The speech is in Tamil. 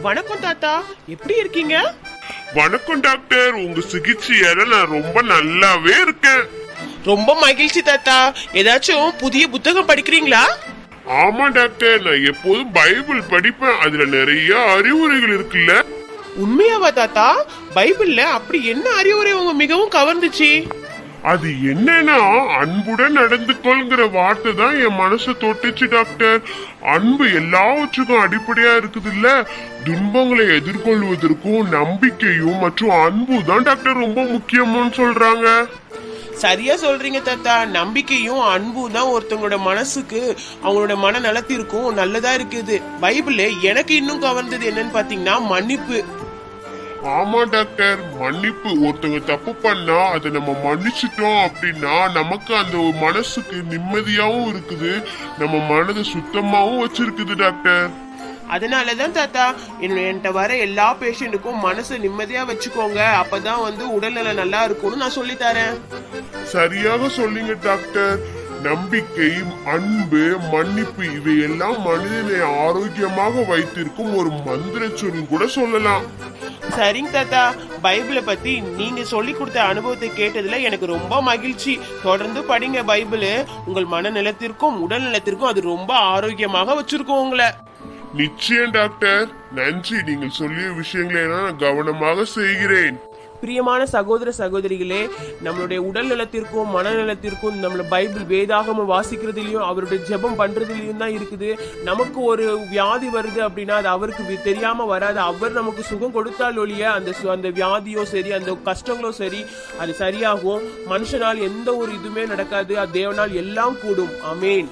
வணக்கம் தாத்தா, எப்படி இருக்கீங்க? வணக்கம் டாக்டர், உங்க சிகிச்சையால நான் ரொம்ப நல்லாவே இருக்கேன். ரொம்ப மகிழ்ச்சி தாத்தா. ஏதாச்சும் புதிய புத்தகம் படிக்கிறீங்களா? ஆமா டாக்டர், நான் எப்போதும் பைபிள் படிப்பேன். அதுல நிறைய அறிவுரைகள் இருக்குல்ல. உண்மையாவா தாத்தா? பைபிள்ல அப்படி என்ன அறிவுரை உங்க மிகவும் கவர்ந்துச்சு? அது என்னன்னா, அன்புடன் நடந்து கொள்கிற வார்த்தை தான் என் மனசை தொட்டுச்சு டாக்டர். அன்பு எல்லாவற்றுக்கும் அடிப்படையா இருக்குது இல்ல. துன்பங்களை எதிர்கொள்வதற்கும் நம்பிக்கையும் மற்றும் அன்பு தான் டாக்டர் ரொம்ப முக்கியம்னு சொல்றாங்க. சரியா சொல்றீங்க தாத்தா. நம்பிக்கையும் அன்பும் தான் ஒருத்தவங்களோட மனசுக்கு, அவங்களோட மன நலத்திற்கும் நல்லதா இருக்குது. பைபிள்ல எனக்கு இன்னும் கவர்ந்தது என்னன்னு பாத்தீங்கன்னா மன்னிப்பு. ஆமா டாக்டர், மன்னிப்பு. ஒருத்தவங்க தப்பு பண்ணா அதை நம்ம மன்னிச்சிட்டோம் அப்படின்னா நமக்கு அந்த மனசுக்கு நிம்மதியாவும் இருக்குது, நம்ம மனதை சுத்தமாவும் வச்சிருக்குது டாக்டர். அதனாலதான் தாத்தா என்கிட்ட வர எல்லா பேஷண்ட்டுக்கும் மனசை நிம்மதியா வச்சுக்கோங்க, அப்பதான் உடல்நல நல்லா இருக்கும்னு நான் சொல்லி தரேன். சரியாக சொல்லிங்க டாக்டர். நம்பிக்கை, அன்பு, மன்னிப்பு இவையெல்லாம் மனிதனை ஆரோக்கியமாக வைத்திருக்கும் ஒரு மந்திர சொல்லி கூட சொல்லலாம். சரிங்க தாத்தா, பைபிளை பத்தி நீங்க சொல்லி கொடுத்த அனுபவத்தை கேட்டதுல எனக்கு ரொம்ப மகிழ்ச்சி. தொடர்ந்து படிங்க பைபிள். உங்கள் மனநலத்திற்கும் உடல் நலத்திற்கும் அது ரொம்ப ஆரோக்கியமாக வச்சிருக்கோம் உங்களை. நிச்சயம் டாக்டர், நன்றி. நீங்கள் சொல்லிய விஷயங்களை நான் கவனமாக செய்கிறேன். பிரியமான சகோதர சகோதரிகளே, நம்மளுடைய உடல் நலத்திற்கும் மனநலத்திற்கும் நம்மள பைபிள் வேதாகமம் வாசிக்கிறதுலயும் அவருடைய ஜெபம் பண்றதுலயும் தான் இருக்குது. நமக்கு ஒரு வியாதி வருது அப்படின்னா அது அவருக்கு தெரியாம வராது. அவர் நமக்கு சுகம் கொடுத்தால் ஒழிய அந்த வியாதியோ சரி, அந்த கஷ்டங்களோ சரி, அது சரியாகும். மனுஷனால் எந்த ஒரு இதுவுமே நடக்காது. அது தேவனால் எல்லாம் கூடும். ஆமென்.